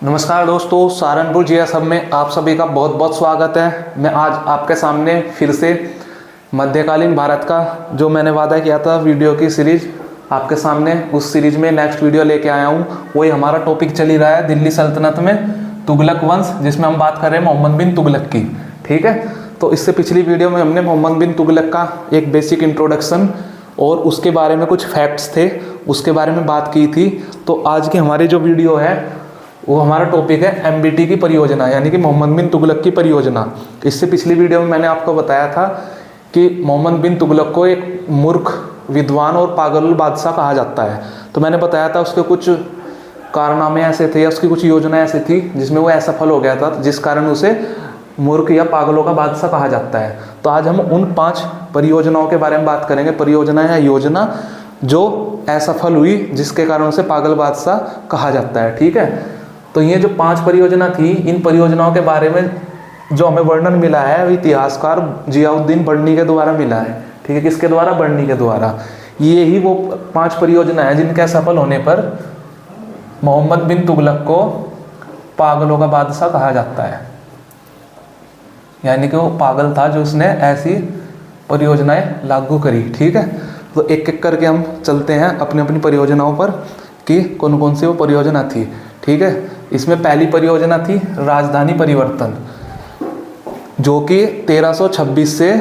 नमस्कार दोस्तों, Saharanpur GS hub में आप सभी का बहुत बहुत स्वागत है। मैं आज आपके सामने फिर से मध्यकालीन भारत का जो मैंने वादा किया था वीडियो की सीरीज आपके सामने, उस सीरीज में नेक्स्ट वीडियो लेके आया हूँ। वही हमारा टॉपिक चल ही रहा है दिल्ली सल्तनत में तुगलक वंश, जिसमें हम बात कर रहे हैं मोहम्मद बिन तुगलक की। ठीक है, तो इससे पिछली वीडियो में हमने मोहम्मद बिन तुगलक का एक बेसिक इंट्रोडक्शन और उसके बारे में कुछ फैक्ट्स थे उसके बारे में बात की थी। तो आज की हमारी जो वीडियो है वो हमारा टॉपिक है एमबीटी की परियोजना, यानी कि मोहम्मद बिन तुगलक की परियोजना। इससे पिछली वीडियो में मैंने आपको बताया था कि मोहम्मद बिन तुगलक को एक मूर्ख, विद्वान और पागल बादशाह कहा जाता है। तो मैंने बताया था उसके कुछ कारनामे ऐसे थे या उसकी कुछ योजना ऐसी थी जिसमें वो असफल हो गया था, जिस कारण उसे मूर्ख या पागलों का बादशाह कहा जाता है। तो आज हम उन 5 परियोजनाओं के बारे में बात करेंगे, परियोजना या योजना जो असफल हुई, जिसके कारण उसे पागल बादशाह कहा जाता है। ठीक है, तो ये जो 5 परियोजना थी, इन परियोजनाओं के बारे में जो हमें वर्णन मिला है वो इतिहासकार जियाउद्दीन बर्नी के द्वारा मिला है। ठीक है, किसके द्वारा? बर्नी के द्वारा। ये ही वो 5 परियोजना है जिनके असफल होने पर मोहम्मद बिन तुगलक को पागलों का बादशाह कहा जाता है, यानी कि वो पागल था जो उसने ऐसी परियोजनाएं लागू करी। ठीक है, तो एक एक करके हम चलते हैं अपनी अपनी परियोजनाओं पर कि कौन कौन सी वो परियोजना थी। ठीक है, इसमें पहली परियोजना थी राजधानी परिवर्तन, जो कि 1326 से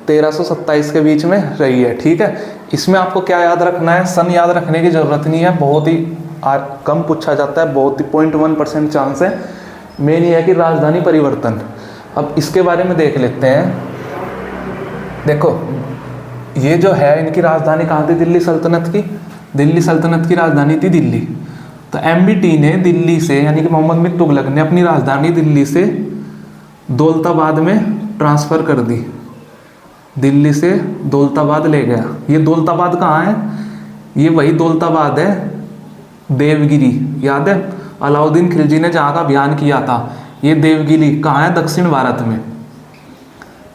1327 के बीच में रही है। ठीक है, इसमें आपको क्या याद रखना है? सन याद रखने की जरूरत नहीं है, बहुत ही कम पूछा जाता है, बहुत ही 0.1% चांस है। मेन ये है कि राजधानी परिवर्तन। अब इसके बारे में देख लेते हैं। देखो, ये जो है इनकी राजधानी कहाँ थी? दिल्ली सल्तनत की। दिल्ली सल्तनत की राजधानी थी दिल्ली। तो एमबीटी ने दिल्ली से, यानी कि मोहम्मद बिन तुगलक ने अपनी राजधानी दिल्ली से दौलताबाद में ट्रांसफ़र कर दी। दिल्ली से दौलताबाद ले गया। ये दौलताबाद कहाँ है? ये वही दौलताबाद है देवगिरी, याद है अलाउद्दीन खिलजी ने जहाँ का अभियान किया था। ये देवगिरी कहाँ है? दक्षिण भारत में।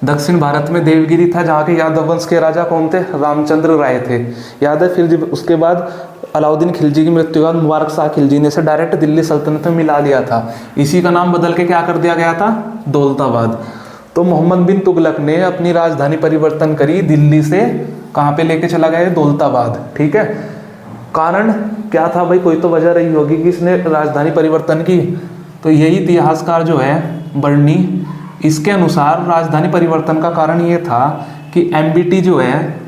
दक्षिण भारत में देवगिरी था, जहाँ के यादव वंश के राजा कौन थे? रामचंद्र राय थे, याद है। फिर जब उसके बाद अलाउद्दीन खिलजी की मृत्यु के बाद मुबारक शाह खिलजी ने इसे डायरेक्ट दिल्ली सल्तनत में मिला लिया था। इसी का नाम बदल के क्या कर दिया गया था? दौलताबाद। तो मोहम्मद बिन तुगलक ने अपनी राजधानी परिवर्तन करी, दिल्ली से कहाँ पे लेके चला गया? दौलताबाद। ठीक है, कारण क्या था भाई? कोई तो वजह रही होगी कि इसने राजधानी परिवर्तन की। तो यही इतिहासकार जो है बर्नी, इसके अनुसार राजधानी परिवर्तन का कारण ये था कि एमबीटी जो है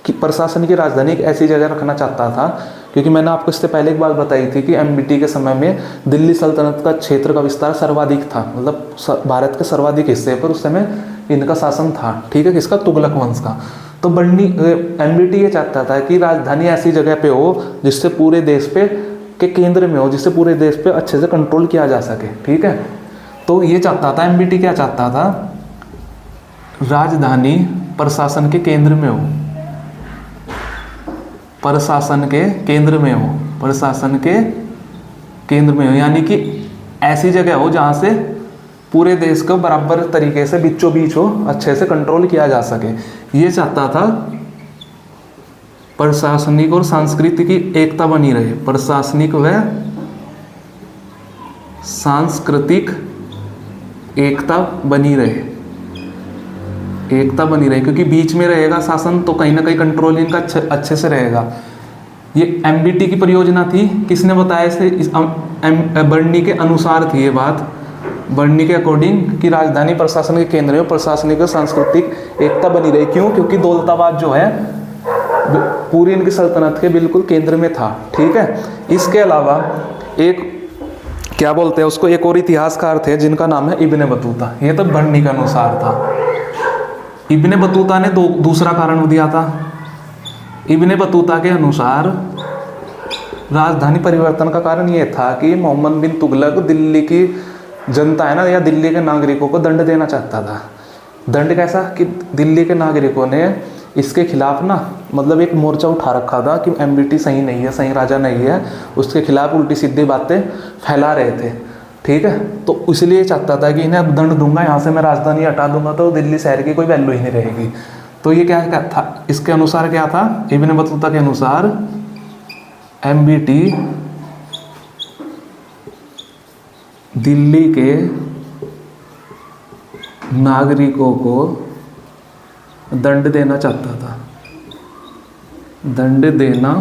प्रशासन की राजधानी एक ऐसी जगह रखना चाहता था, क्योंकि मैंने आपको इससे पहले एक बात बताई थी कि एमबीटी के समय में दिल्ली सल्तनत का क्षेत्र का विस्तार सर्वाधिक था, मतलब भारत के सर्वाधिक हिस्से पर उस समय इनका शासन था। ठीक है, किसका? तुगलक वंश का। तो एमबीटी ये चाहता था कि राजधानी ऐसी जगह पे हो जिससे पूरे देश पे के केंद्र में हो, जिससे पूरे देश पे अच्छे से कंट्रोल किया जा सके। ठीक है, तो ये चाहता था एमबीटी, क्या चाहता था? राजधानी प्रशासन के केंद्र में हो, प्रशासन के केंद्र में हो, प्रशासन के केंद्र में हो, यानी कि ऐसी जगह हो जहाँ से पूरे देश को बराबर तरीके से बीचों बीच हो, अच्छे से कंट्रोल किया जा सके। ये चाहता था प्रशासनिक और सांस्कृतिक एकता बनी रहे, प्रशासनिक व सांस्कृतिक एकता बनी रहे, एकता बनी रहे, क्योंकि बीच में रहेगा शासन तो कहीं ना कहीं कंट्रोल इनका अच्छे से रहेगा। ये एमबीटी की परियोजना थी। किसने बताया इसे? बर्नी के अनुसार थी ये बात, बर्नी के अकॉर्डिंग, कि राजधानी प्रशासन के केंद्र में प्रशासनिक और सांस्कृतिक एकता बनी रही। क्यों? क्योंकि दौलताबाद जो है पूरी इनकी सल्तनत के बिल्कुल केंद्र में था। ठीक है, इसके अलावा एक क्या बोलते हैं उसको, एक और इतिहासकार थे जिनका नाम है इब्ने बतूता। ये तो बर्नी के अनुसार था। इब्ने बतूता ने दूसरा कारण दिया था। इब्ने बतूता के अनुसार राजधानी परिवर्तन का कारण ये था कि मोहम्मद बिन तुगलक दिल्ली की जनता है ना, या दिल्ली के नागरिकों को दंड देना चाहता था। दंड कैसा? कि दिल्ली के नागरिकों ने इसके खिलाफ ना, मतलब एक मोर्चा उठा रखा था कि एमबीटी सही नहीं है, सही राजा नहीं है, उसके खिलाफ उल्टी सीधी बातें फैला रहे थे। ठीक है, तो इसलिए चाहता था कि इन्हें अब दंड दूंगा, यहाँ से मैं राजधानी हटा दूंगा तो दिल्ली शहर की कोई वैल्यू ही नहीं रहेगी। तो ये क्या था? इसके अनुसार क्या था? इब्ने बतूता के अनुसार एमबीटी दिल्ली के नागरिकों को दंड देना चाहता था, दंड देना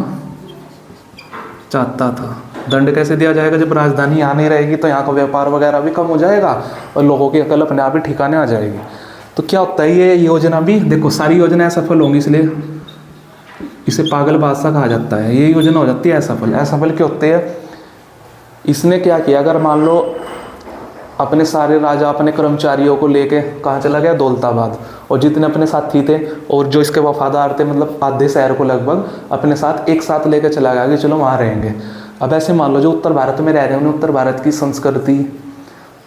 चाहता था। दंड कैसे दिया जाएगा? जब राजधानी यहाँ नहीं रहेगी तो यहाँ का व्यापार वगैरह भी कम हो जाएगा और लोगों की अकल अपने आप ही ठिकाने आ जाएगी। तो क्या होता है, ये योजना भी देखो, सारी योजनाएं असफल होंगी, इसलिए इसे पागल बादशाह कहा जाता है। ये योजना हो जाती है असफल। असफल क्यों होते हैं? इसने क्या किया, अगर मान लो अपने सारे राजा अपने कर्मचारियों को लेके कहाँ चला गया? दौलताबाद, और जितने अपने साथी थे और जो इसके वफादार थे, मतलब आधे शहर को लगभग अपने साथ एक साथ लेकर चला गया कि चलो वहाँ रहेंगे। अब ऐसे मान लो जो उत्तर भारत में रह रहे हैं उन्हें उत्तर भारत की संस्कृति,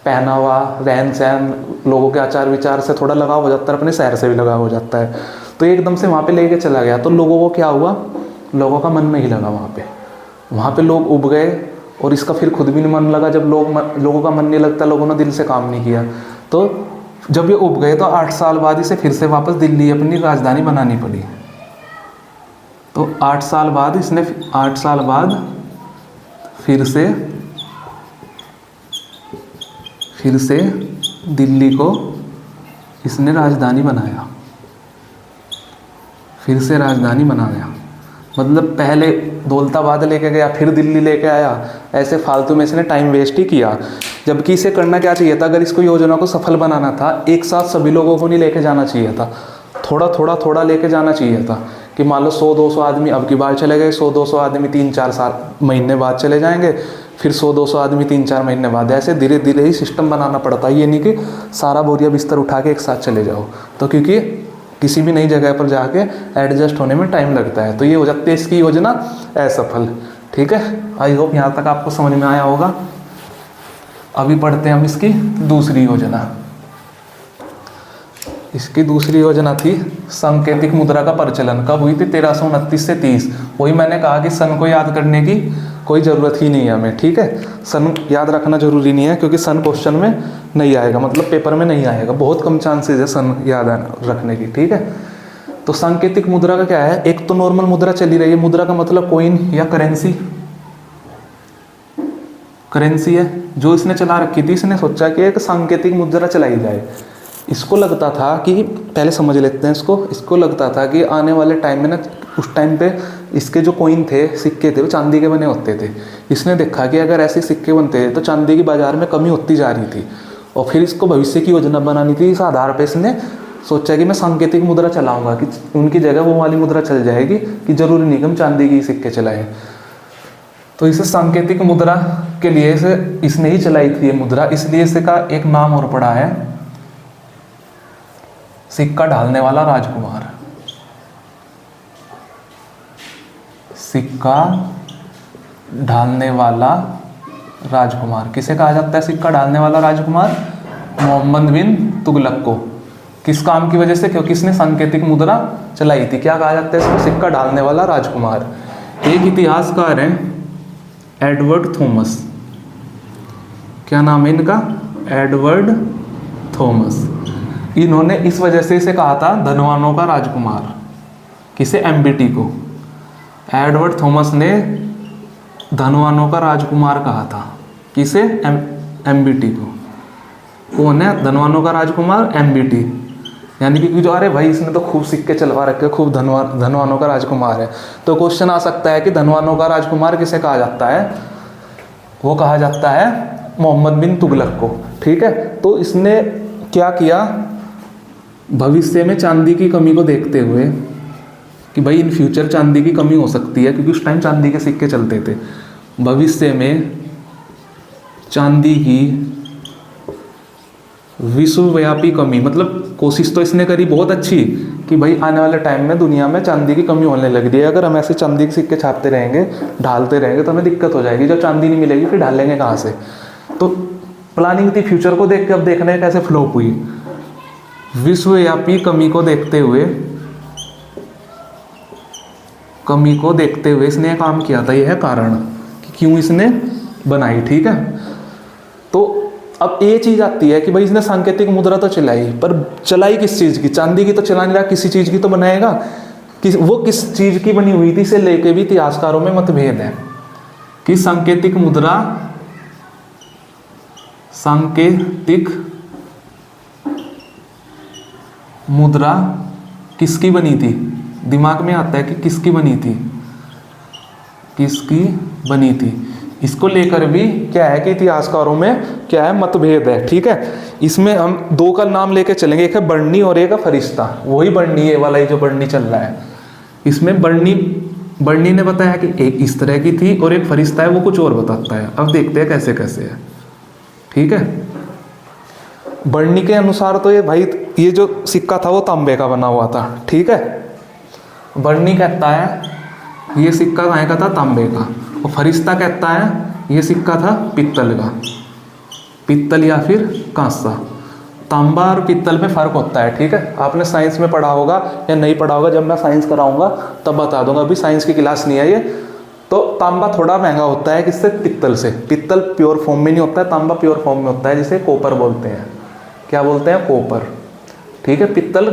पहनावा, रहन सहन, लोगों के आचार विचार से थोड़ा लगाव हो जाता है, अपने शहर से भी लगाव हो जाता है। तो एकदम से वहाँ पे लेके चला गया तो लोगों को क्या हुआ? लोगों का मन नहीं लगा वहाँ पे लोग उब गए और इसका फिर खुद भी नहीं मन लगा। जब लोगों का मन नहीं लगता, लोगों ने दिल से काम नहीं किया, तो जब ये उब गए तो 8 साल बाद इसे फिर से वापस दिल्ली अपनी राजधानी बनानी पड़ी। तो 8 साल बाद इसने 8 साल बाद फिर से दिल्ली को इसने राजधानी बनाया, फिर से राजधानी बनाया। मतलब पहले दौलताबाद लेके गया, फिर दिल्ली लेके आया, ऐसे फालतू में इसने टाइम वेस्ट ही किया। जबकि इसे करना क्या चाहिए था? अगर इसको योजना को सफल बनाना था, एक साथ सभी लोगों को नहीं लेके जाना चाहिए था, थोड़ा लेके जाना चाहिए था। कि मान लो 100-200 आदमी अब की बार चले गए, 100-200 आदमी 3-4 महीने बाद चले जाएंगे, फिर 100-200 आदमी 3-4 महीने बाद, ऐसे धीरे धीरे ही सिस्टम बनाना पड़ता है। ये नहीं कि सारा बोरिया बिस्तर उठा के एक साथ चले जाओ, तो क्योंकि किसी भी नई जगह पर जाके एडजस्ट होने में टाइम लगता है। तो ये हो जाती है इसकी योजना असफल। ठीक है, आई होप यहाँ तक आपको समझ में आया होगा। अभी पढ़ते हैं हम इसकी दूसरी योजना। इसकी दूसरी योजना थी सांकेतिक मुद्रा का प्रचलन। कब हुई थी? 1329 से 30। वही मैंने कहा कि सन को याद करने की कोई ज़रूरत ही नहीं है हमें। ठीक है, सन याद रखना जरूरी नहीं है, क्योंकि सन क्वेश्चन में नहीं आएगा, मतलब पेपर में नहीं आएगा, बहुत कम चांसेस है सन याद रखने की। ठीक है, तो सांकेतिक मुद्रा का क्या है? एक तो नॉर्मल मुद्रा चली रही है, मुद्रा का मतलब कोइन या करेंसी है, जो इसने चला रखी थी। इसने सोचा कि एक सांकेतिक मुद्रा चलाई जाए। इसको लगता था कि, पहले समझ लेते हैं इसको लगता था कि आने वाले टाइम में ना, उस टाइम पे इसके जो कॉइन थे, सिक्के थे, वो चांदी के बने होते थे। इसने देखा कि अगर ऐसे सिक्के बनते हैं तो चांदी की बाजार में कमी होती जा रही थी, और फिर इसको भविष्य की योजना बनानी थी। इस आधार पर इसने सोचा कि मैं सांकेतिक मुद्रा चलाऊंगा, कि उनकी जगह वो वाली मुद्रा चल जाएगी, कि जरूरी नहीं कि हम चांदी की सिक्के चलाएं। तो इसे सांकेतिक मुद्रा के लिए इसने ही चलाई थी ये मुद्रा, इसलिए इसका एक नाम और पड़ा है, सिक्का ढालने वाला राजकुमार। सिक्का ढालने वाला राजकुमार किसे कहा जाता है? सिक्का ढालने वाला राजकुमार मोहम्मद बिन तुगलक को। किस काम की वजह से? क्योंकि इसने सांकेतिक मुद्रा चलाई थी। क्या कहा जाता है इसको? सिक्का ढालने वाला राजकुमार। एक इतिहासकार हैं एडवर्ड थॉमस। क्या नाम है इनका? Edward Thomas. इन्होंने इस वजह से इसे कहा था धनवानों का राजकुमार। किसे? एमबीटी को। एडवर्ड थॉमस ने धनवानों का राजकुमार कहा था। किसे? एमबीटी को। कौन है धनवानों का राजकुमार? एमबीटी। यानी कि जो, अरे भाई इसने तो खूब सिक्के चलवा रखे, खूब धनवानों का राजकुमार है। तो क्वेश्चन आ सकता है कि धनवानों का राजकुमार किसे कहा जाता है? वो कहा जाता है मोहम्मद बिन तुगलक को। ठीक है, तो इसने क्या किया, भविष्य में चांदी की कमी को देखते हुए कि भाई इन फ्यूचर चांदी की कमी हो सकती है, क्योंकि उस टाइम चांदी के सिक्के चलते थे। भविष्य में चांदी की विश्वव्यापी कमी, मतलब कोशिश तो इसने करी बहुत अच्छी कि भाई आने वाले टाइम में दुनिया में चांदी की कमी होने लग रही है। अगर हम ऐसे चांदी के सिक्के छापते रहेंगे, ढालते रहेंगे, तो हमें दिक्कत हो जाएगी। जब चांदी नहीं मिलेगी फिर ढालेंगे कहाँ से? तो प्लानिंग थी फ्यूचर को देख के। अब देखना है कैसे फ्लॉप हुई। विश्वव्यापी कमी को देखते हुए इसने काम किया था। यह है कारण कि क्यों इसने बनाई। ठीक है, तो अब ये चीज आती है कि भाई इसने सांकेतिक मुद्रा तो चलाई, पर चलाई किस चीज की? चांदी की तो चला नहीं रहा, किसी चीज की तो बनाएगा। वो किस चीज की बनी हुई थी, इसे लेके भी इतिहासकारों में मतभेद है कि सांकेतिक मुद्रा सांकेतिक मुद्रा किसकी बनी थी? दिमाग में आता है कि किसकी बनी थी, किसकी बनी थी। इसको लेकर भी क्या है कि इतिहासकारों में क्या है, मतभेद है। ठीक है, इसमें हम दो का नाम लेके चलेंगे, एक है बर्नी और एक है फरिश्ता। वही बर्नी, ये वाला ही जो बर्नी चल रहा है, इसमें बर्नी ने बताया कि एक इस तरह की थी और एक फरिश्ता है वो कुछ और बताता है। अब देखते हैं कैसे कैसे है। ठीक है, बर्नी के अनुसार तो ये भाई ये जो सिक्का था वो तांबे का बना हुआ था। ठीक है, बर्नी कहता है ये सिक्का कहाँ का था, तांबे का। और फरिश्ता कहता है ये सिक्का था पित्तल का, पित्तल या फिर कांसा। तांबा और पित्तल में फ़र्क होता है। ठीक है, आपने साइंस में पढ़ा होगा या नहीं पढ़ा होगा, जब मैं साइंस कराऊंगा तब बता दूंगा। अभी साइंस की क्लास नहीं है ये। तो तांबा थोड़ा महंगा होता है किससे, पित्तल से। पित्तल प्योर फॉर्म में नहीं होता है, तांबा प्योर फॉर्म में होता है, जिसे कॉपर बोलते हैं। क्या बोलते हैं, कॉपर। ठीक है, पित्तल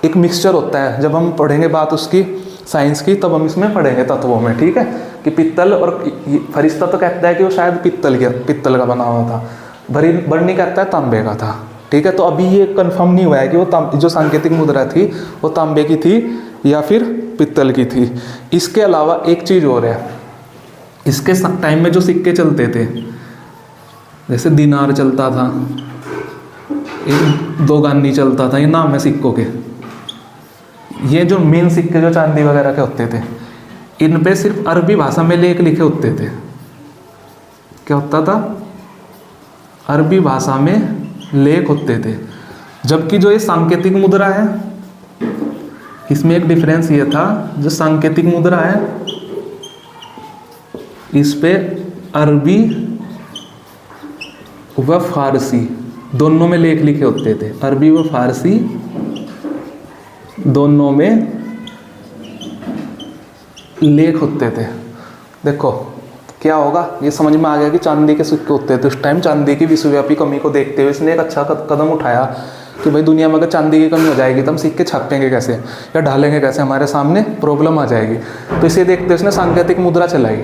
एक मिक्सचर होता है। जब हम पढ़ेंगे बात उसकी साइंस की, तब हम इसमें पढ़ेंगे तत्वों में। ठीक है, कि पित्तल और फरिश्ता तो कहता है कि वो शायद पित्तल का बना हुआ था, बर्नी कहता है तांबे का था। ठीक है, तो अभी ये कंफर्म नहीं हुआ है कि वो जो सांकेतिक मुद्रा थी वो तांबे की थी या फिर पित्तल की थी। इसके अलावा एक चीज़ और है, इसके टाइम में जो सिक्के चलते थे, जैसे दिनार चलता था, एक दोगानी चलता था, ये नाम है सिक्कों के। ये जो मेन सिक्के जो चांदी वगैरह के होते थे, इन पे सिर्फ अरबी भाषा में लेख लिखे होते थे। क्या होता था, अरबी भाषा में लेख होते थे। जबकि जो ये सांकेतिक मुद्रा है, इसमें एक डिफरेंस ये था, जो सांकेतिक मुद्रा है इस पे अरबी व फारसी दोनों में लेख लिखे होते थे। अरबी व फारसी दोनों में लेख होते थे। देखो क्या होगा, ये समझ में आ गया कि चांदी के सिक्के होते थे उस टाइम। चांदी की विश्वव्यापी कमी को देखते हुए इसने एक अच्छा कदम उठाया कि भाई दुनिया में अगर चांदी की कमी हो जाएगी तो हम सिक्के छापेंगे कैसे या ढालेंगे कैसे, हमारे सामने प्रॉब्लम आ जाएगी। तो इसे देखते हुए इसने सांकेतिक मुद्रा चलाई।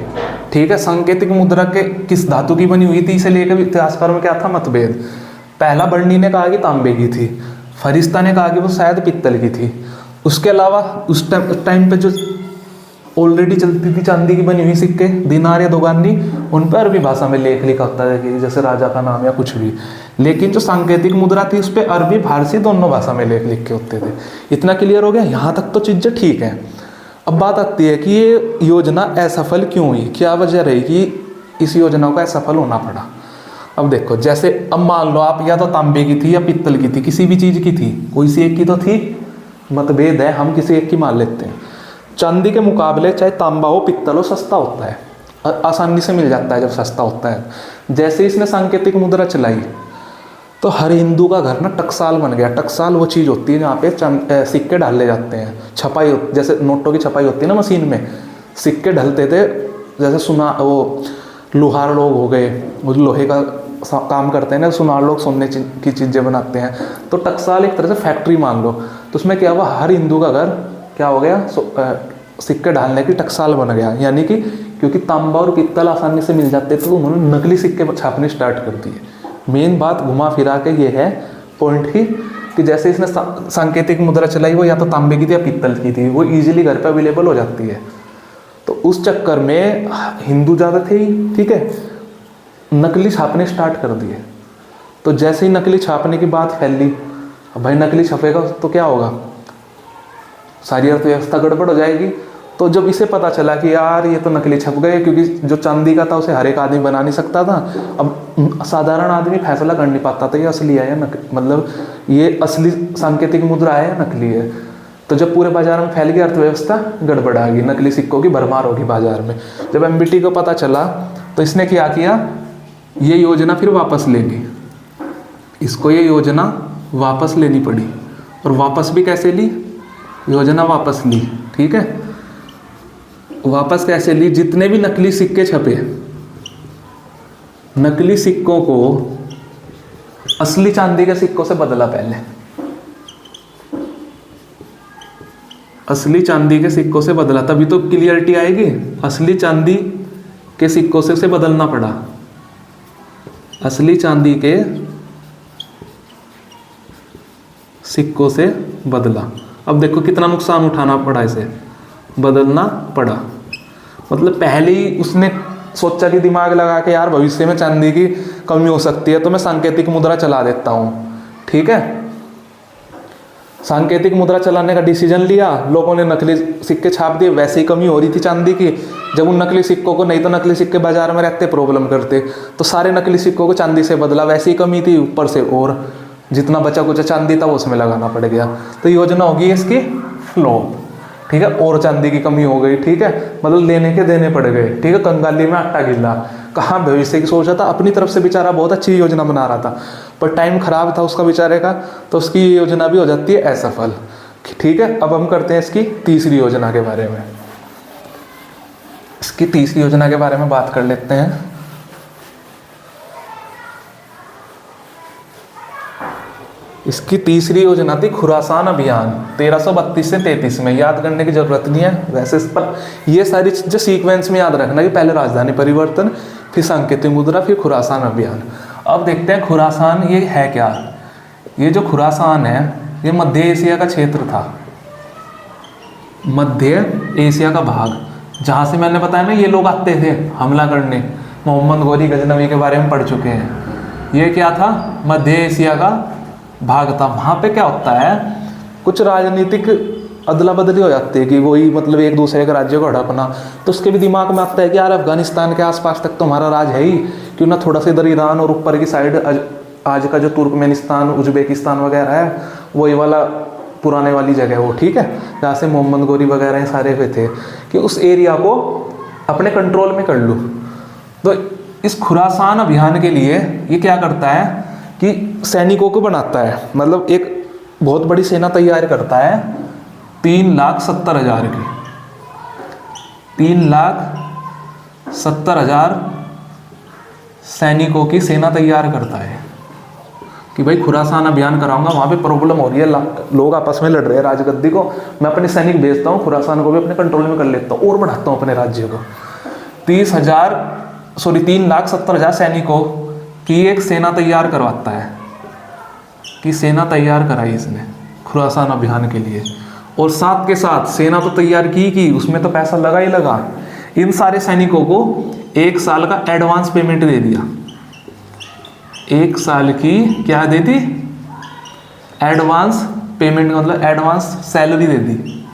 ठीक है, सांकेतिक मुद्रा के किस धातु की बनी हुई थी, इसे लेकर इतिहासकारों में क्या था, मतभेद। पहला बर्नी ने कहा कि तांबे की थी, फरिश्ता ने कहा कि वो शायद पित्तल की थी। उसके अलावा उस टाइम पे जो ऑलरेडी चलती थी चांदी की बनी हुई सिक्के, दिनार या दोगानी, उन पर अरबी भाषा में लेख लिखा होता है कि जैसे राजा का नाम या कुछ भी। लेकिन जो सांकेतिक मुद्रा थी उस पर अरबी फारसी दोनों भाषा में लेख लिखे होते थे। इतना क्लियर हो गया, यहाँ तक तो चीज़ें ठीक है। अब बात आती है कि ये योजना असफल क्यों हुई, क्या वजह रही कि इस योजना को असफल होना पड़ा। अब देखो, जैसे अब मान लो आप या तो तांबे की थी या पित्तल की थी, किसी भी चीज़ की थी, कोई सी एक की तो थी, मतभेद है, हम किसी एक की मान लेते हैं। चांदी के मुकाबले चाहे तांबा हो पित्तल हो, सस्ता होता है, आसानी से मिल जाता है जब सस्ता होता है। जैसे इसने सांकेतिक मुद्रा चलाई तो हर हिंदू का घर ना टकसाल बन गया। टकसाल वो चीज़ होती है जहाँ पे सिक्के डाले जाते हैं, छपाई, जैसे नोटों की छपाई होती है ना मशीन में, सिक्के ढलते थे। जैसे वो लोहार लोग हो गए, वो लोहे का काम करते हैं ना, सुनार लोग सोने की चीज़ें बनाते हैं। तो टकसाल एक तरह से फैक्ट्री मान लो, तो उसमें क्या हुआ, हर हिंदू का घर क्या हो गया, सिक्के डालने की टकसाल बन गया। यानी कि क्योंकि तांबा और पित्तल आसानी से मिल जाते थे तो उन्होंने नकली सिक्के छापने स्टार्ट कर दिए। मेन बात घुमा फिरा के ये है पॉइंट ही कि जैसे इसने सांकेतिक मुद्रा चलाई, वो या तो तांबे की थी या पित्तल की थी, वो ईजिली घर पर अवेलेबल हो जाती है। तो उस चक्कर में हिंदू ज़्यादा थे ही, ठीक है, नकली छापने स्टार्ट कर दिए। तो जैसे ही नकली छापने की बात फैली, भाई नकली छपेगा तो क्या होगा, सारी अर्थव्यवस्था गड़बड़ हो जाएगी। तो जब इसे पता चला कि यार ये तो नकली छप गए, क्योंकि जो चांदी का था उसे हर एक आदमी बना नहीं सकता था, अब साधारण आदमी फैसला कर नहीं पाता था ये असली है या नकली, मतलब ये असली सांकेतिक मुद्रा है या नकली है। तो जब पूरे बाजार में फैल गई, अर्थव्यवस्था गड़बड़ आ गई, नकली सिक्कों की भरमार होगी बाजार में। जब एमबीटी को पता चला तो इसने क्या किया, ये योजना फिर वापस ले ली। इसको ये योजना वापस लेनी पड़ी, और वापस भी कैसे ली, योजना वापस ली। ठीक है, वापस कैसे ली, जितने भी नकली सिक्के छपे, नकली सिक्कों को असली चांदी के सिक्कों से बदला। पहले असली चांदी के सिक्कों से बदला, तभी तो क्लियरिटी आएगी। असली चांदी के सिक्कों से उसे बदलना पड़ा। असली चांदी के सिक्कों से बदला। अब देखो कितना नुकसान उठाना पड़ा, इसे बदलना पड़ा। मतलब पहले ही उसने सोचा कि दिमाग लगा के यार भविष्य में चांदी की कमी हो सकती है तो मैं सांकेतिक मुद्रा चला देता हूँ, ठीक है। सांकेतिक मुद्रा चलाने का डिसीजन लिया, लोगों ने नकली सिक्के छाप दिए, वैसे ही कमी हो रही थी चांदी की। जब उन नकली सिक्कों को, नहीं तो नकली सिक्के बाजार में रहते प्रॉब्लम करते, तो सारे नकली सिक्कों को चांदी से बदला, वैसे ही कमी थी, ऊपर से और जितना बचा कुछ चांदी था वो उसमें लगाना पड़ गया। तो योजना होगी इसकी फ्लॉप, ठीक है। और चांदी की कमी हो गई, ठीक है, मतलब लेने के देने पड़ गए, ठीक है। कंगाली में आटा गिल्ला। कहाँ भविष्य की सोच रहा था, अपनी तरफ से बेचारा बहुत अच्छी योजना बना रहा था, पर टाइम खराब था उसका बेचारे का, तो उसकी योजना भी हो जाती है असफल, ठीक है। अब हम करते हैं इसकी तीसरी योजना के बारे में। इसकी तीसरी योजना के बारे में बात कर लेते हैं। इसकी तीसरी योजना थी खुरासान अभियान 1332 से 33 में। याद करने की जरूरत नहीं है वैसे, पर ये सारी चीजें सीक्वेंस में याद रखना कि पहले राजधानी परिवर्तन, फिर सांकेतिक मुद्रा, फिर खुरासान अभियान। अब देखते हैं खुरासान ये है क्या। ये जो खुरासान है ये मध्य एशिया का क्षेत्र था, मध्य एशिया का भाग, जहाँ से मैंने बताया ना ये लोग आते थे हमला करने। मोहम्मद गौरी गजनवी के बारे में पढ़ चुके हैं। ये क्या था, मध्य एशिया का भाग था। वहाँ पे क्या होता है, कुछ राजनीतिक अदला बदली हो जाती है कि वही मतलब एक दूसरे के राज्य को हड़पना। तो उसके भी दिमाग में आता है कि यार अफगानिस्तान के आसपास तक तो हमारा राज है ही, क्यों ना थोड़ा सा इधर ईरान और ऊपर की साइड आज का जो तुर्कमेनिस्तान, उज्बेकिस्तान वगैरह है, वही वाला पुराने वाली जगह वो, ठीक है, जहाँ से मोहम्मद गौरी वगैरह सारे हुए थे, कि उस एरिया को अपने कंट्रोल में कर लूँ। तो इस खुरासान अभियान के लिए ये क्या करता है कि सैनिकों को बनाता है, मतलब एक बहुत बड़ी सेना तैयार करता है 3,70,000 की। 3,70,000 सैनिकों की सेना तैयार करता है कि भाई खुरासान अभियान कराऊंगा, वहाँ पे प्रॉब्लम हो रही है, लोग आपस में लड़ रहे हैं राजगद्दी को, मैं अपने सैनिक भेजता हूँ, खुरासान को भी अपने कंट्रोल में कर लेता हूँ और बढ़ाता हूँ अपने राज्य को। 3,70,000 सैनिकों की एक सेना तैयार करवाता है, कि सेना तैयार कराई इसने खुरासान अभियान के लिए। और साथ के साथ सेना तो तैयार की उसमें तो पैसा लगा ही लगा। इन सारे सैनिकों को 1 साल का एडवांस पेमेंट दे दिया। 1 साल की क्या दे दी, एडवांस पेमेंट, मतलब एडवांस सैलरी दे दी।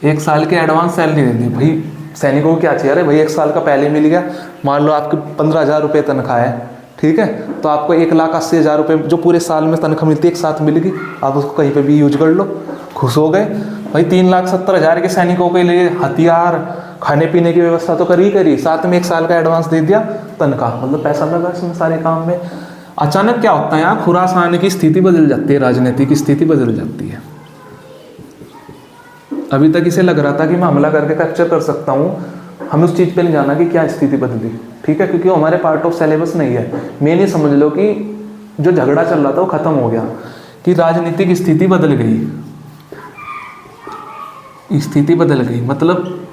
1 साल की एडवांस सैलरी दे दी। भाई सैनिकों को क्या चाहिए, अरे भाई 1 साल का पहले मिल गया। मान लो आपकी 15,000 रुपये तनख्वाह है, ठीक है, तो आपको 1,80,000 रुपये जो पूरे साल में तनख्वाह मिलती है एक साथ मिलेगी, आप उसको कहीं पे भी यूज कर लो, खुश हो गए। भाई 3,70,000 के सैनिकों के लिए हथियार, खाने पीने की व्यवस्था तो करी, साथ में 1 साल का एडवांस दे दिया, तनख्वाह, मतलब पैसा लगा इसमें सारे काम में। अचानक क्या होता है, यहाँ खुरासान की स्थिति बदल जाती है, राजनीतिक स्थिति बदल जाती है। अभी तक इसे लग रहा था कि मैं हमला करके कैप्चर कर सकता हूँ, हमें उस चीज़ पे नहीं जाना कि क्या स्थिति बदली, ठीक है, क्योंकि हमारे पार्ट ऑफ सिलेबस नहीं है। मेन ये समझ लो कि जो झगड़ा चल रहा था वो खत्म हो गया, कि राजनीतिक स्थिति बदल गई, स्थिति बदल गई, मतलब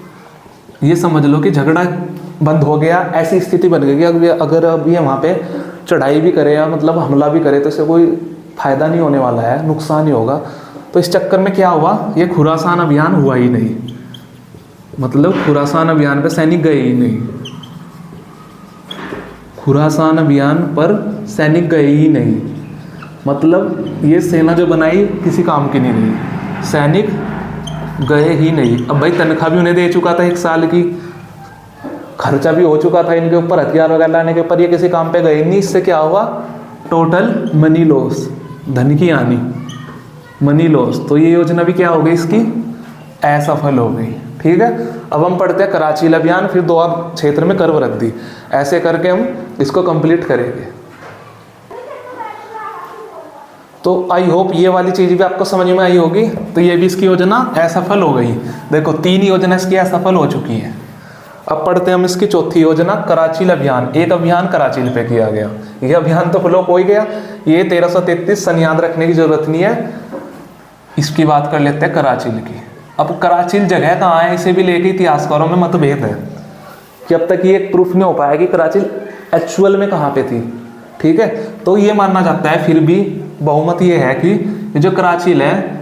ये समझ लो कि झगड़ा बंद हो गया, ऐसी स्थिति बन गई कि अगर अब ये वहाँ पे चढ़ाई भी करे या मतलब हमला भी करे तो इससे कोई फायदा नहीं होने वाला है, नुकसान ही होगा। तो इस चक्कर में क्या हुआ, ये खुरासान अभियान हुआ ही नहीं, मतलब खुरासान अभियान पे सैनिक गए ही नहीं, खुरासान अभियान पर सैनिक गए ही नहीं, मतलब ये सेना जो बनाई किसी काम की नहीं रही, सैनिक गए ही नहीं। अब भाई तनख्वाह भी उन्हें दे चुका था 1 साल की, खर्चा भी हो चुका था इनके ऊपर, हथियार वगैरह लाने के ऊपर, ये किसी काम पे गए नहीं। इससे क्या हुआ, टोटल मनी लॉस, धन की हानि, मनी लॉस। तो ये योजना भी क्या हो गई इसकी, असफल हो गई, ठीक है। अब हम पढ़ते हैं कराची अभियान, फिर दोआब क्षेत्र में कर वृद्धि, ऐसे करके हम इसको कंप्लीट करेंगे। तो आई होप ये वाली चीज़ भी आपको समझ में आई होगी। तो ये भी इसकी योजना असफल हो गई। देखो 3 योजना इसकी असफल हो चुकी है। अब पढ़ते हैं हम इसकी चौथी योजना, कराची अभियान। एक अभियान कराची पे किया गया, ये अभियान तो फ्लॉप हो ही गया। ये 1333 सन याद रखने की जरूरत नहीं है। इसकी बात कर लेते हैं कराची की। अब कराची जगह कहाँ है, इसे भी लेके इतिहासकारों में मतभेद है कि अब तक ये प्रूफ नहीं हो पाया कि कराची एक्चुअल में कहाँ पे थी। ठीक है। तो ये मानना जाता है, फिर भी बहुमत ये है कि ये जो कराचील है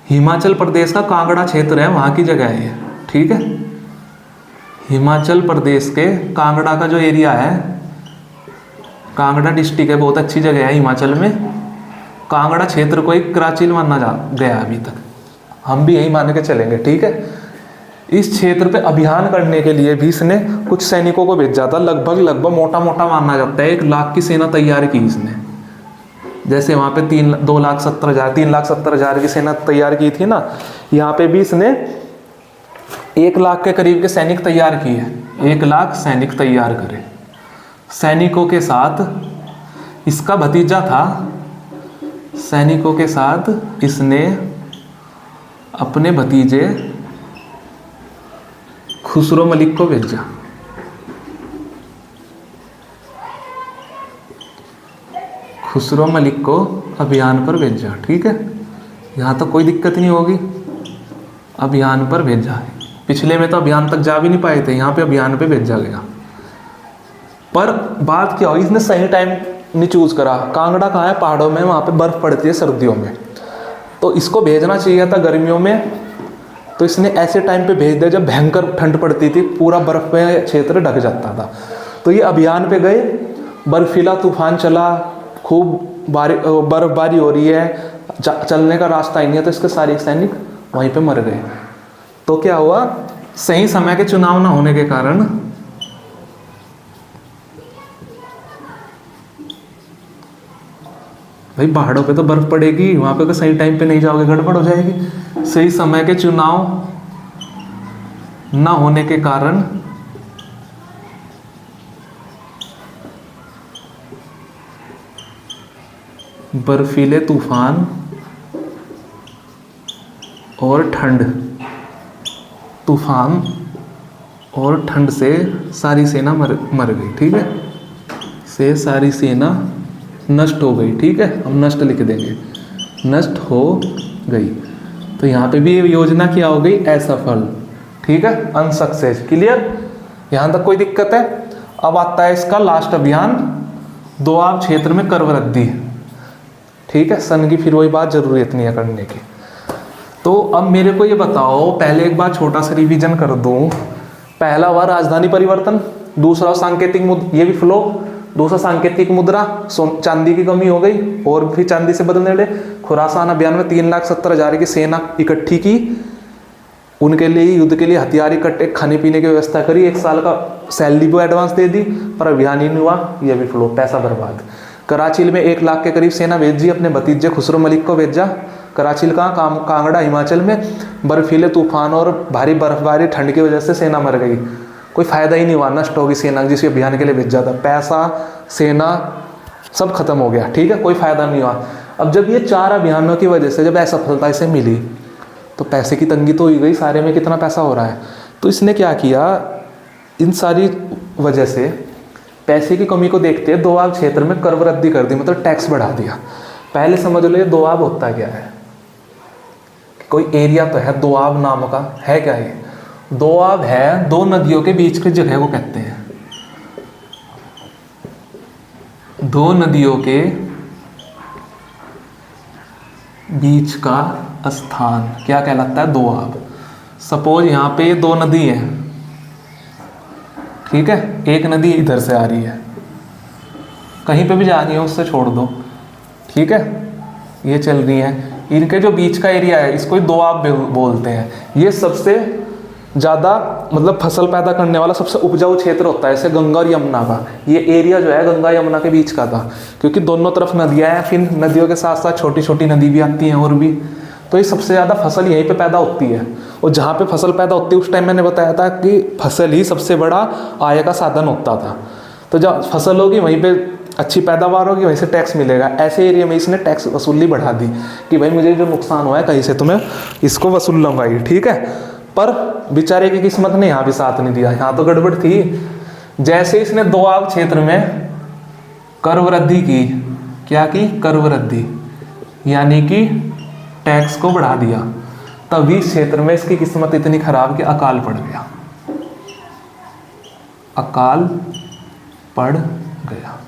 हिमाचल प्रदेश का कांगड़ा क्षेत्र है, वहाँ की जगह है ये, ठीक है। हिमाचल प्रदेश के कांगड़ा का जो एरिया है, कांगड़ा डिस्ट्रिक्ट है, बहुत अच्छी जगह है हिमाचल में। कांगड़ा क्षेत्र को एक कराचील माना जा गया अभी तक, हम भी यही मान के चलेंगे, ठीक है। इस क्षेत्र पे अभियान करने के लिए भी इसने कुछ सैनिकों को भेजा था, लगभग मोटा मोटा मानना जाता है 1 लाख की सेना तैयार की इसने। जैसे वहाँ पे 3,70,000 की सेना तैयार की थी ना, यहाँ पे भी इसने 1 लाख के करीब के सैनिक तैयार किए, 1 लाख सैनिक तैयार करे। सैनिकों के साथ इसका भतीजा था, सैनिकों के साथ इसने अपने भतीजे खुसरो मलिक को भेजा। खुसरो मलिक को अभियान पर भेजा, ठीक है। यहाँ तो कोई दिक्कत नहीं होगी, अभियान पर भेजा। पिछले में तो अभियान तक जा भी नहीं पाए थे, यहाँ पे अभियान पे भेजा गया। पर बात क्या हुई, इसने सही टाइम नहीं चूज करा। कांगड़ा कहाँ है, पहाड़ों में, वहाँ पे बर्फ पड़ती है सर्दियों में, तो इसको भेजना चाहिए था गर्मियों में, तो इसने ऐसे टाइम पे भेज दिया जब भयंकर ठंड पड़ती थी, पूरा बर्फ में क्षेत्र ढक जाता था। तो ये अभियान पे गए, बर्फीला तूफान चला, खूब बर्फबारी हो रही है, चलने का रास्ता ही नहीं है, तो इसके सारे सैनिक वहीं पे मर गए। तो क्या हुआ, सही समय के चुनाव ना होने के कारण भाई पहाड़ों पे तो बर्फ पड़ेगी, वहां पे तो सही टाइम पे नहीं जाओगे, गड़बड़ हो जाएगी। सही समय के चुनाव ना होने के कारण बर्फीले तूफान और ठंड, तूफान और ठंड से सारी सेना मर गई, ठीक है। से सारी सेना नष्ट हो गई, ठीक है, हम नष्ट लिख देंगे, नष्ट हो गई। तो यहाँ पे भी योजना क्या हो गई, असफल, ठीक है, अनसक्सेस। क्लियर, यहाँ तक कोई दिक्कत है। अब आता है इसका लास्ट अभियान, दोआब क्षेत्र में कर वृद्धि, ठीक है। सन की फिर वही बात, जरूरत नहीं है करने की। तो अब मेरे को ये बताओ, पहले एक बार छोटा सा रिवीजन कर दूं। पहला हुआ राजधानी परिवर्तन, दूसरा सांकेतिक मुद्रा, ये भी फ्लो, दूसरा सांकेतिक मुद्रा, चांदी की कमी हो गई और फिर चांदी से बदलने लगे। खुरासान अभियान में 3,70,000 की सेना इकट्ठी की, उनके लिए युद्ध के लिए हथियार इकट्ठे, खाने पीने की व्यवस्था करी, 1 साल का सैलरी को एडवांस दे दी, पर अभियान ही नहीं हुआ, ये भी फ्लो, पैसा बर्बाद। कराचील में 1 लाख के करीब सेना भेजी, अपने भतीजे खुसरो मलिक को भेजा। कराचील कहाँ, कांगड़ा हिमाचल में, बर्फीले तूफान और भारी बर्फबारी ठंड की वजह से सेना मर गई, कोई फायदा ही नहीं हुआ, नष्ट होगी सेना जिसके अभियान के लिए भेजा था, पैसा सेना सब खत्म हो गया, ठीक है, कोई फायदा नहीं हुआ। अब जब ये 4 अभियानों की वजह से जब असफलता इसे मिली, तो पैसे की तंगी तो हो गई, सारे में कितना पैसा हो रहा है। तो इसने क्या किया, इन सारी वजह से पैसे की कमी को देखते दोआब क्षेत्र में कर वृद्धि कर दी, मतलब टैक्स बढ़ा दिया। पहले समझ लो ये दोआब होता क्या है, कोई एरिया तो है दोआब नाम का, है क्या ये, दोआब है 2 नदियों के बीच की जगह को कहते हैं, 2 नदियों के बीच का स्थान क्या कहलाता है, दोआब। सपोज यहाँ पे 2 नदी है, ठीक है, एक नदी इधर से आ रही है, कहीं पे भी जा रही है उससे छोड़ दो, ठीक है, ये चल रही है, इनके जो बीच का एरिया है इसको दोआब बोलते हैं। ये सबसे ज़्यादा मतलब फसल पैदा करने वाला सबसे उपजाऊ क्षेत्र होता है, जैसे गंगा और यमुना का ये एरिया जो है गंगा यमुना के बीच का था, क्योंकि दोनों तरफ नदियाँ हैं, फिर नदियों के साथ साथ छोटी छोटी नदी भी आती हैं और भी, तो ये सबसे ज़्यादा फसल यहीं पे पैदा होती है। और जहाँ पे फसल पैदा होती है उस टाइम मैंने बताया था कि फसल ही सबसे बड़ा आय का साधन होता था, तो जब फसल होगी वहीं पे अच्छी पैदावार होगी, वहीं से टैक्स मिलेगा। ऐसे एरिया में इसने टैक्स वसूली बढ़ा दी कि भाई मुझे जो नुकसान हुआ है कहीं से तुम्हें इसको वसूल लूँगा ही, ठीक है। पर बेचारे की किस्मत ने यहाँ भी साथ नहीं दिया, यहाँ तो गड़बड़ थी। जैसे इसने दोआब क्षेत्र में कर वृद्धि की, क्या की, कर वृद्धि यानी कि टैक्स को बढ़ा दिया, तभी इस क्षेत्र में इसकी किस्मत इतनी खराब कि अकाल पड़ गया, अकाल पड़ गया।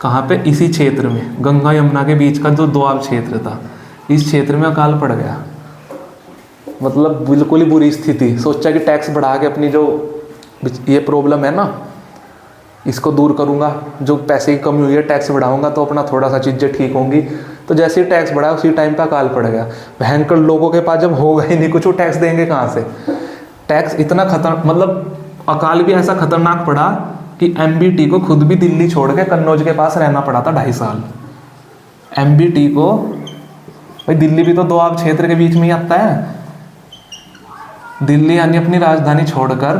कहाँ पे, इसी क्षेत्र में, गंगा यमुना के बीच का जो दोआब क्षेत्र था, इस क्षेत्र में अकाल पड़ गया। मतलब बिल्कुल ही बुरी स्थिति। सोचा कि टैक्स बढ़ा के अपनी जो ये प्रॉब्लम है ना, इसको दूर करूँगा, जो पैसे की कमी हुई है टैक्स बढ़ाऊंगा तो अपना थोड़ा सा चीज़ें ठीक होंगी। तो जैसे ही टैक्स बढ़ा उसी टाइम पे अकाल पड़ गया। भयंकर लोगों के पास जब होगा ही नहीं कुछ, वो टैक्स देंगे कहाँ से। टैक्स इतना मतलब अकाल भी ऐसा खतरनाक पड़ा कि एमबीटी को खुद भी दिल्ली छोड़ के कन्नौज के पास रहना पड़ा था 2.5 साल। एमबीटी को, भाई दिल्ली भी तो दोआब क्षेत्र के बीच में ही आता है। दिल्ली यानी अपनी राजधानी छोड़कर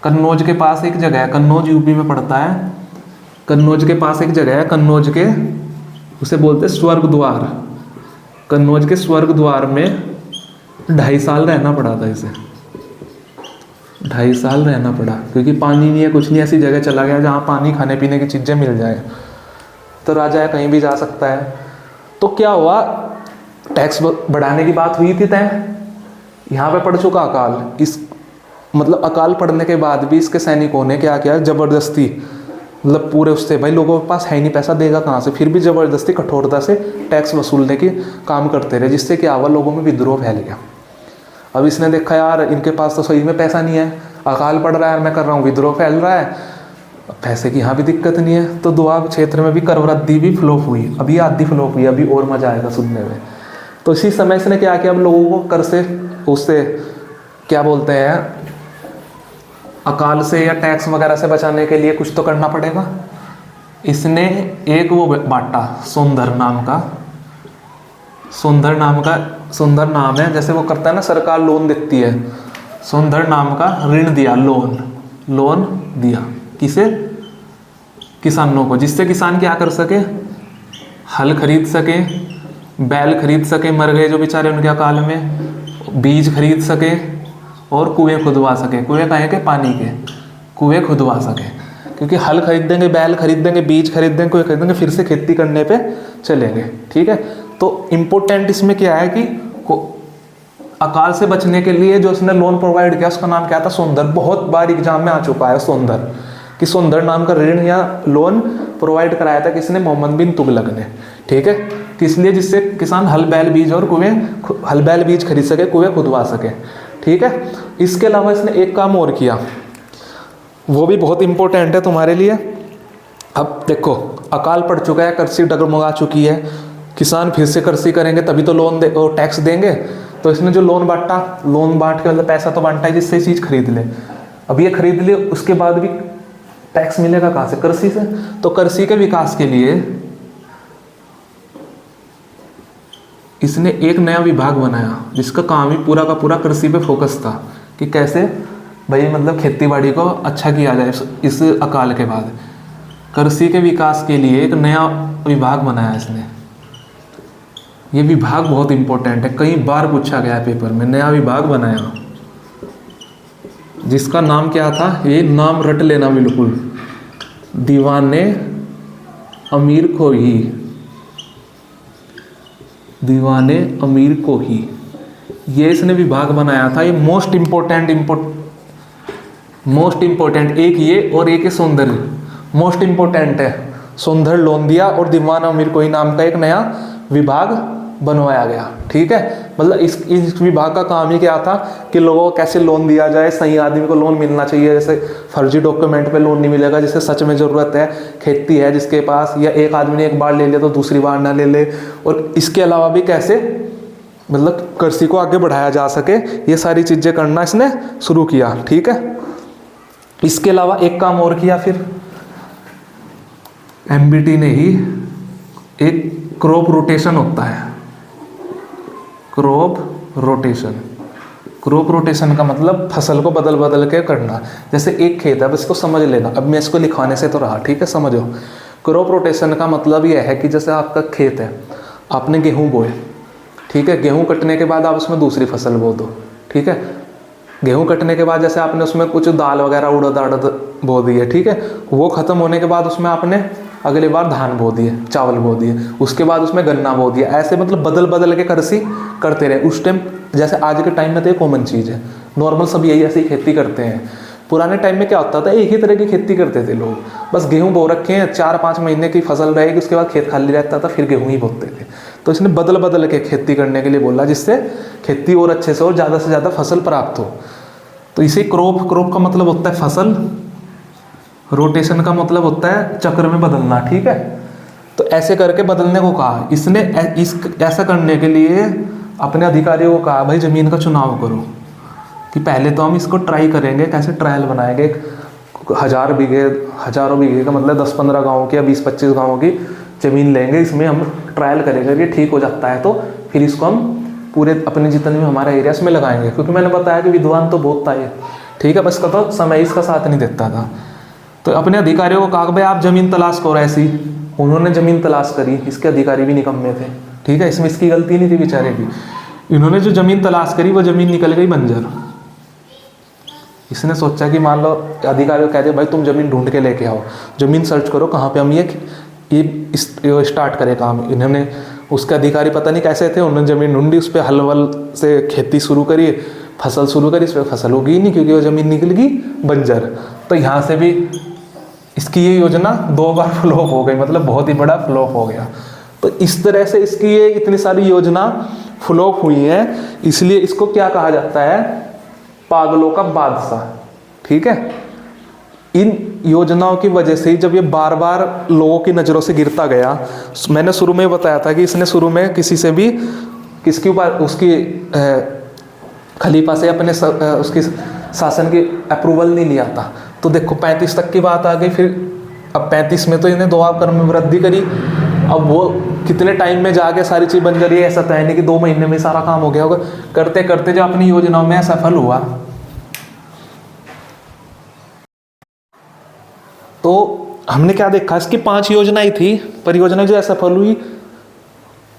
कन्नौज के पास एक जगह है, कन्नौज यूपी में पड़ता है। कन्नौज के पास एक जगह है, कन्नौज के, उसे बोलते हैं स्वर्ग द्वार। कन्नौज के स्वर्ग द्वार में 2.5 साल रहना पड़ा था इसे। 2.5 साल रहना पड़ा, क्योंकि पानी नहीं है, कुछ नहीं, ऐसी जगह चला गया जहाँ पानी, खाने पीने की चीज़ें मिल जाए। तो राजा है, कहीं भी जा सकता है। तो क्या हुआ, टैक्स बढ़ाने की बात हुई थी तय, यहाँ पे पड़ चुका अकाल। इस मतलब अकाल पड़ने के बाद भी इसके सैनिकों ने क्या किया, ज़बरदस्ती, मतलब पूरे उससे, भाई लोगों के पास है नहीं, पैसा देगा कहाँ से, फिर भी ज़बरदस्ती कठोरता से टैक्स वसूलने की काम करते रहे, जिससे क्या हुआ, लोगों में विद्रोह फैल गया। अब इसने देखा यार इनके पास तो सही में पैसा नहीं है, अकाल पड़ रहा है, मैं कर रहा हूँ, विद्रोह फैल रहा है, पैसे की यहाँ भी दिक्कत नहीं है। तो दोआब क्षेत्र में भी कर वृद्धि भी फ्लॉप हुई, अभी आधी फ्लॉप हुई, अभी और मजा आएगा सुनने में। तो इसी समय इसने क्या किया, अब लोगों को कर से, उससे क्या बोलते हैं, अकाल से या टैक्स वगैरह से बचाने के लिए कुछ तो करना पड़ेगा। इसने एक वो बांटा, सुंदर सुंदर नाम है, जैसे वो करता है ना, सरकार लोन देती है, सुंदर नाम का ऋण दिया, लोन दिया, किसे, किसानों को, जिससे किसान क्या कर सके, हल खरीद सके, बैल खरीद सके, मर गए जो बेचारे उनके अकाल में, बीज खरीद सके और कुएं खुदवा सके। कुएं कहें के, पानी के कुएं खुदवा सके, क्योंकि हल खरीद देंगे, बैल खरीद देंगे, बीज खरीद देंगे, कुएं खरीद देंगे, फिर से खेती करने पे चलेंगे। ठीक है, तो इम्पोर्टेंट इसमें क्या है कि अकाल से बचने के लिए जो उसने लोन प्रोवाइड किया उसका नाम क्या था, सुंदर। बहुत बार एग्जाम में आ चुका है सुंदर, कि सुंदर नाम का ऋण या लोन प्रोवाइड कराया था किसने, मोहम्मद बिन तुगलक ने। ठीक है, किस लिए, जिससे किसान हल बैल बीज और कुएं, हल बैल बीज खरीद सके, कुएं खुदवा सके। ठीक है, इसके अलावा इसने एक काम और किया, वो भी बहुत इंपॉर्टेंट है तुम्हारे लिए। अब देखो अकाल पड़ चुका है, कृषि डगमगा चुकी है, किसान फिर से कृषि करेंगे तभी तो लोन दे और टैक्स देंगे। तो इसने जो लोन बांटा, लोन बांट के मतलब पैसा तो बांटा है जिससे चीज़ खरीद ले। अब ये खरीद ले, उसके बाद भी टैक्स मिलेगा कहाँ से, कृषि से। तो कृषि के विकास के लिए इसने एक नया विभाग बनाया, जिसका काम ही पूरा का पूरा कृषि पे फोकस था, कि कैसे भाई मतलब खेती बाड़ी को अच्छा किया जाए। इस अकाल के बाद कृषि के विकास के लिए एक नया विभाग बनाया इसने। ये विभाग बहुत इंपॉर्टेंट है, कई बार पूछा गया है पेपर में। नया विभाग बनाया जिसका नाम क्या था, ये नाम रट लेना बिल्कुल, दीवाने अमीर को ही, दीवाने अमीर को ही, ये इसने विभाग बनाया था। ये मोस्ट इम्पोर्टेंट एक ये और एक ये सुंदर, मोस्ट इम्पोर्टेंट है। सुंदर लोन दिया और दीवान अमीर को ही नाम का एक नया विभाग बनवाया गया। ठीक है, मतलब इस विभाग का काम ही क्या था कि लोगों को कैसे लोन दिया जाए, सही आदमी को लोन मिलना चाहिए, जैसे फर्जी डॉक्यूमेंट पे लोन नहीं मिलेगा, जिसे सच में ज़रूरत है, खेती है जिसके पास, या एक आदमी ने एक बार ले लिया तो दूसरी बार ना ले ले। और इसके अलावा भी कैसे मतलब कृषि को आगे बढ़ाया जा सके, ये सारी चीज़ें करना इसने शुरू किया। ठीक है, इसके अलावा एक काम और किया फिर एमबीटी ने ही, एक क्रॉप रोटेशन होता है, क्रॉप रोटेशन का मतलब फसल को बदल बदल के करना। जैसे एक खेत है, अब इसको समझ लेना, अब मैं इसको लिखवाने से तो रहा। ठीक है, समझो, क्रॉप रोटेशन का मतलब यह है कि जैसे आपका खेत है, आपने गेहूं बोए, ठीक है, गेहूं कटने के बाद आप उसमें दूसरी फसल बो दो। ठीक है, गेहूं कटने के बाद जैसे आपने उसमें कुछ दाल वगैरह उड़द बो दी है, ठीक है, वो खत्म होने के बाद उसमें आपने अगली बार धान बो दिए, चावल बो दिए, उसके बाद उसमें गन्ना बो दिया। ऐसे मतलब बदल बदल के कृषि करते रहे। उस टाइम जैसे आज के टाइम में तो ये कॉमन चीज़ है, नॉर्मल सब यही ऐसे ही खेती करते हैं। पुराने टाइम में क्या होता था, एक ही तरह की खेती करते थे लोग, बस गेहूं बो रखे हैं, 4-5 महीने की फसल रहेगी, उसके बाद खेत खाली रहता था, फिर गेहूं ही बोते थे। तो इसने बदल बदल के खेती करने के लिए बोला, जिससे खेती और अच्छे से और ज़्यादा से ज़्यादा फसल प्राप्त हो। तो इसे क्रॉप का मतलब होता है फसल, रोटेशन का मतलब होता है चक्र में बदलना, ठीक है। तो ऐसे करके बदलने को कहा इसने। ऐसा करने के लिए अपने अधिकारियों को कहा, भाई ज़मीन का चुनाव करो, कि पहले तो हम इसको ट्राई करेंगे, कैसे ट्रायल बनाएंगे, 1000 बीघे, हज़ारों बीघे का मतलब 10-15 गाँव की या 20-25 गाँव की ज़मीन लेंगे, इसमें हम ट्रायल करेंगे कि ठीक हो जाता है तो फिर इसको हम पूरे अपने जितने भी हमारे एरियाज में लगाएंगे। क्योंकि मैंने बताया कि विद्वान तो बहुत था ये, ठीक है, बस का तो समय इसका साथ नहीं देता था। तो अपने अधिकारियों को कहा भाई आप ज़मीन तलाश करो ऐसी। उन्होंने ज़मीन तलाश करी, इसके अधिकारी भी निकम्मे थे, ठीक है, इसमें इसकी गलती नहीं थी बेचारे की। इन्होंने जो ज़मीन तलाश करी वो ज़मीन निकल गई बंजर। इसने सोचा कि मान लो अधिकारियों को कह दिया भाई तुम ज़मीन ढूंढ के लेके आओ, ज़मीन सर्च करो कहाँ पे हम ये स्टार्ट करें काम। इन्होंने, उसके अधिकारी पता नहीं कैसे थे, उन्होंने ज़मीन ढूंढी, उस पर हल वल से खेती शुरू करी, फसल शुरू करी, इस पर फसल होगी नहीं क्योंकि वो ज़मीन निकल गई बंजर। तो यहाँ से भी इसकी ये योजना 2 बार फ्लॉप हो गई, मतलब बहुत ही बड़ा फ्लॉप हो गया। तो इस तरह से इसकी ये इतनी सारी योजना फ्लॉप हुई है, इसलिए इसको क्या कहा जाता है, पागलों का बादशाह, ठीक है। इन योजनाओं की वजह से जब ये बार बार लोगों की नज़रों से गिरता गया, मैंने शुरू में बताया था कि इसने शुरू में किसी से भी किसके ऊपर उसकी खलीफा से अपने उसकी शासन की अप्रूवल नहीं लिया था। तो देखो 35 तक की बात आ गई, फिर अब 35 में तो इन्हें 2 क्रम में वृद्धि करी। अब वो कितने टाइम में जाके सारी चीज़ बन जा रही है, ऐसा तो है नहीं कि 2 महीने में सारा काम हो गया होगा। करते करते जो अपनी योजनाओं में असफल हुआ, तो हमने क्या देखा, इसकी 5 योजनाएं थी, परियोजना जो असफल हुई।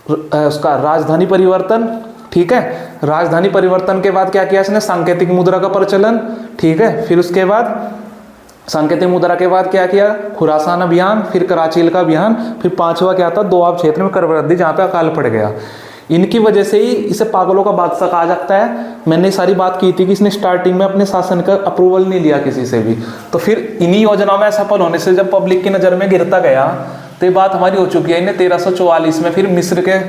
उसका राजधानी परिवर्तन, ठीक है, राजधानी परिवर्तन के बाद क्या किया इसने, सांकेतिक मुद्रा का प्रचलन, ठीक है। फिर उसके बाद सांकेतिक मुद्रा के बाद क्या किया, खुरासान अभियान, फिर कराचील का अभियान, फिर 5वां क्या था, दोआब क्षेत्र में कर वृद्धि, जहाँ पे अकाल पड़ गया। इनकी वजह से ही इसे पागलों का बादशाह कहा जाता है। मैंने सारी बात की थी कि इसने स्टार्टिंग में अपने शासन का अप्रूवल नहीं लिया किसी से भी, तो फिर इन्हीं योजनाओं में असफल होने से जब पब्लिक की नज़र में गिरता गया, तो ये बात हमारी हो चुकी है। इन्हें 1344 में फिर मिस्र के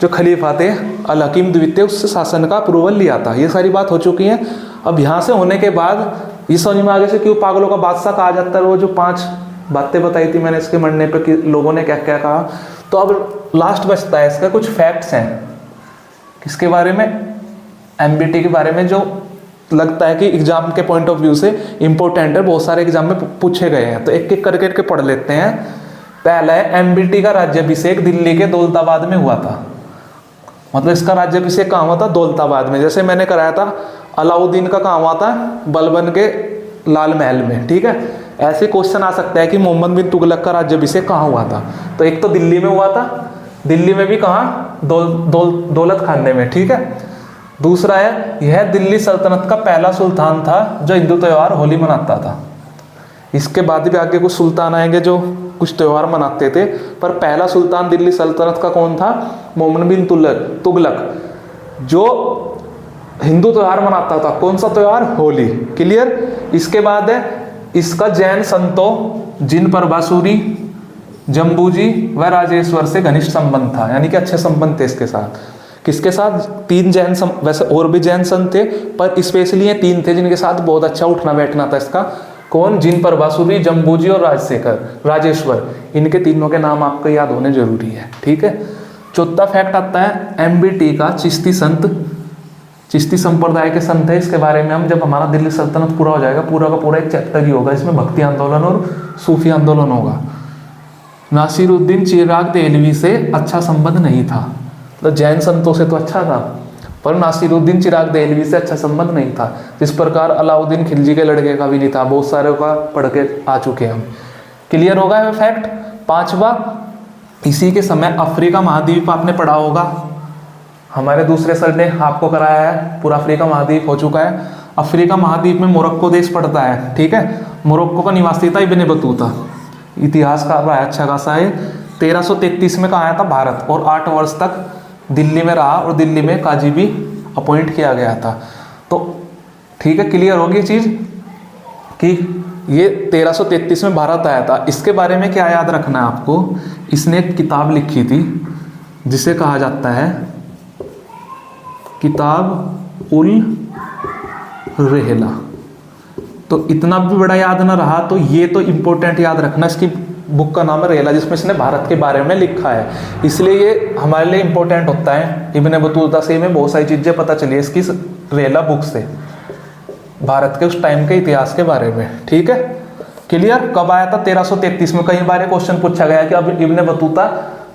जो खलीफा थे अल हकीम द्वितीय, उससे शासन का अप्रूवल लिया था। ये सारी बात हो चुकी है। अब यहाँ से होने के बाद ये समझ में आगे से क्यों पागलों का बादशाह कहा जाता है। वो जो 5 बातें बताई थी मैंने इसके मरने पे कि लोगों ने क्या क्या कहा। तो अब लास्ट बचता है इसका कुछ फैक्ट्स हैं किसके बारे में, एमबीटी के बारे में, जो लगता है कि एग्जाम के पॉइंट ऑफ व्यू से इंपॉर्टेंट है, बहुत सारे एग्जाम में पूछे गए हैं। तो एक एक करके पढ़ लेते हैं। पहला है एमबीटी का राज्याभिषेक दिल्ली के दौलताबाद में हुआ था। मतलब इसका राज्याभिषेक कहाँ हुआ था, दौलताबाद में। जैसे मैंने कराया था अलाउद्दीन का कहाँ हुआ था, बलबन के लाल महल में, ठीक है। ऐसे क्वेश्चन आ सकता है कि मोहम्मद बिन तुगलक का राज्याभिषेक कहाँ हुआ था। तो एक तो दिल्ली में हुआ था, दिल्ली में भी कहाँ, दौलत खाने में, ठीक है। दूसरा है यह दिल्ली सल्तनत का पहला सुल्तान था जो हिंदू त्यौहार होली मनाता था। इसके बाद भी आगे कुछ सुल्तान आएंगे जो कुछ त्यौहार मनाते थे, पर पहला सुल्तान दिल्ली सल्तनत का कौन था, मोहम्मद बिन तुगलक, जो हिंदू त्यौहार मनाता था। कौन सा त्यौहार, होली, क्लियर। इसके बाद है इसका जैन संतों जिन प्रभासूरी, जम्बूजी व राजेश्वर से घनिष्ठ संबंध था, यानी कि अच्छे संबंध थे इसके साथ। किसके साथ, 3 जैन वैसे और भी जैन संत थे, पर स्पेशली ये 3 थे जिनके साथ बहुत अच्छा उठना बैठना था इसका। कौन, जिन प्रभासूरी, जम्बूजी और राजेश्वर। इनके तीनों के नाम आपको याद होने जरूरी है, ठीक है। चौथा फैक्ट आता है एमबीटी का चिश्ती संत, चिश्ती संप्रदाय के संत है। इसके बारे में हम जब हमारा दिल्ली सल्तनत पूरा हो जाएगा, पूरा का पूरा एक चैप्टर ही होगा, इसमें भक्ति आंदोलन और सूफी आंदोलन होगा। नासिरुद्दीन चिराग देहलवी से अच्छा संबंध नहीं था, मतलब जैन संतों से तो अच्छा था, पर नासिरुद्दीन चिराग देहलवी से अच्छा संबंध नहीं था। जिस प्रकार अलाउद्दीन खिलजी के लड़के का भी नहीं था। बहुत सारे का पढ़ के आ चुके हैं हम, क्लियर होगा ये फैक्ट। 5वां, इसी के समय अफ्रीका महाद्वीप आपने पढ़ा होगा, हमारे दूसरे सर ने आपको कराया है, पूरा अफ्रीका महाद्वीप हो चुका है। अफ्रीका महाद्वीप में मोरक्को देश पड़ता है, ठीक है। मोरक्को का निवासी था इब्ने बतूता, इतिहास का रहा है अच्छा खासा है। 1333 में कहा आया था भारत, और 8 वर्ष तक दिल्ली में रहा, और दिल्ली में काजी भी अपॉइंट किया गया था। तो ठीक है, क्लियर होगी चीज़। कि ये 1333 में भारत आया था। इसके बारे में क्या याद रखना है आपको, इसने एक किताब लिखी थी जिसे कहा जाता है किताब उल रेहला। तो इतना भी बड़ा याद ना रहा तो ये तो इम्पोर्टेंट याद रखना, इसकी बुक का नाम है रेहला, जिसमें इसने भारत के बारे में लिखा है, इसलिए ये हमारे लिए इम्पोर्टेंट होता है। इब्न बतूता से हमें बहुत सारी चीज़ें पता चली है इसकी रेहला बुक से, भारत के उस टाइम के इतिहास के बारे में। ठीक है, क्लियर। कब आया था? 1333 में। कई बार क्वेश्चन पूछा गया कि अब इब्न बतूता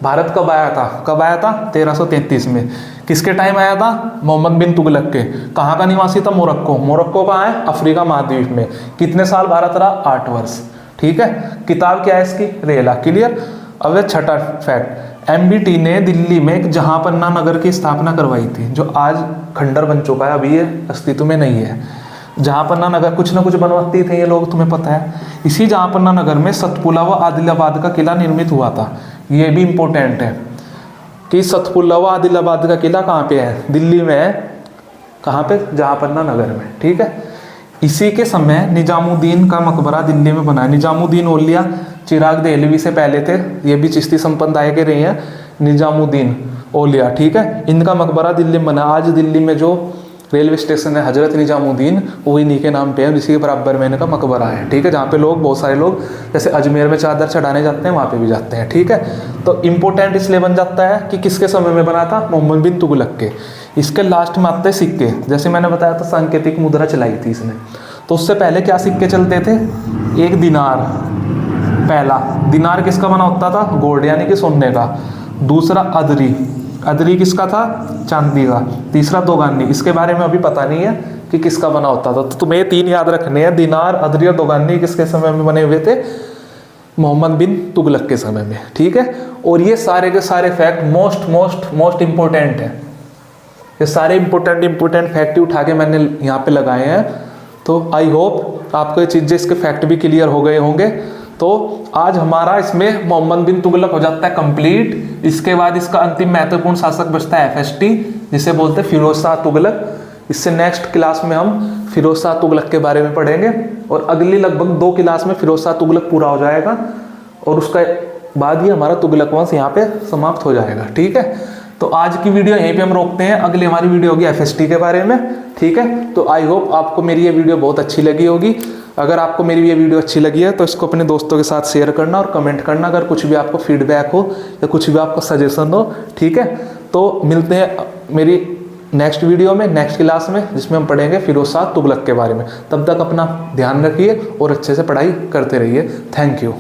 भारत कब आया था? कब आया था? 1333 में। किसके टाइम आया था? मोहम्मद बिन तुगलक के। कहाँ का निवासी था? मोरक्को। मोरक्को कहाँ है? अफ्रीका महाद्वीप में। कितने साल भारत रहा? 8 वर्ष। ठीक है, किताब क्या है इसकी? रेहला। क्लियर। अब छठा फैक्ट, MBT ने दिल्ली में एक जहांपन्ना नगर की स्थापना करवाई थी, जो आज खंडर बन चुका है, अभी ये अस्तित्व में नहीं है। जहांपन्ना नगर कुछ ना कुछ बनवाते थे ये लोग, तुम्हें पता है। इसी जहांपन्ना नगर में सतपुला व आदिलाबाद का किला निर्मित हुआ था। ये भी इम्पोर्टेंट है कि सतपुला व आदिलाबाद का किला कहाँ पे है? दिल्ली में है। कहाँ पे? जहांपन्ना नगर में। ठीक है। इसी के समय निजामुद्दीन का मकबरा दिल्ली में बना है। निजामुद्दीन औलिया चिराग देहलवी से पहले थे, ये भी चिश्ती संप्रदाय के रहे हैं, निजामुद्दीन औलिया। ठीक है, इनका मकबरा दिल्ली में बना। आज दिल्ली में जो रेलवे स्टेशन है हजरत निजामुद्दीन, वो इन्हीं के नाम पे है, इसी के बराबर में इनका मकबरा है। ठीक है, जहाँ पे लोग, बहुत सारे लोग जैसे अजमेर में चादर चढ़ाने जाते हैं, वहाँ पे भी जाते हैं। ठीक है, तो इम्पोर्टेंट इसलिए बन जाता है कि किसके समय में बना था? मोहम्मद बिन तुगलक के। इसके लास्ट में आते हैं सिक्के। जैसे मैंने बताया था सांकेतिक मुद्रा चलाई थी इसने, तो उससे पहले क्या सिक्के चलते थे? एक दिनार, पहला दिनार किसका बना होता था? गोल्ड यानी कि सोने का। दूसरा अदरी, अदरी किसका था? चांदी का। तीसरा दोगानी, इसके बारे में अभी पता नहीं है कि किसका बना होता था, तो तुम्हें ये 3 याद रखने हैं। दिनार, अदरी और दोगानी किसके समय में बने हुए थे? मोहम्मद बिन तुगलक के समय में। ठीक है, और ये सारे के सारे फैक्ट मोस्ट इंपॉर्टेंट है। ये सारे इंपॉर्टेंट फैक्ट ही उठा के मैंने यहाँ पे लगाए हैं। तो आई होप आपको ये चीज़ें, इसके फैक्ट भी क्लियर हो गए होंगे। तो आज हमारा इसमें मोहम्मद बिन तुगलक हो जाता है कंप्लीट। इसके बाद इसका अंतिम महत्वपूर्ण शासक बचता है FST, जिसे बोलते हैं फिरोज शाह तुगलक। इससे नेक्स्ट क्लास में हम फिरोज शाह तुगलक के बारे में पढ़ेंगे, और अगली लगभग 2 क्लास में फिरोज शाह तुगलक पूरा हो जाएगा, और उसका बाद ही हमारा तुगलक वंश यहाँ पे समाप्त हो जाएगा। ठीक है, तो आज की वीडियो यहीं पे हम रोकते हैं। अगली हमारी वीडियो होगी FST के बारे में। ठीक है, तो आई होप आपको मेरी ये वीडियो बहुत अच्छी लगी होगी। अगर आपको मेरी ये वीडियो अच्छी लगी है तो इसको अपने दोस्तों के साथ शेयर करना और कमेंट करना, अगर कुछ भी आपको फीडबैक हो या कुछ भी आपको सजेशन हो। ठीक है, तो मिलते हैं मेरी नेक्स्ट वीडियो में, नेक्स्ट क्लास में, जिसमें हम पढ़ेंगे फिरोज शाह तुगलक के बारे में। तब तक अपना ध्यान रखिए और अच्छे से पढ़ाई करते रहिए। Thank you.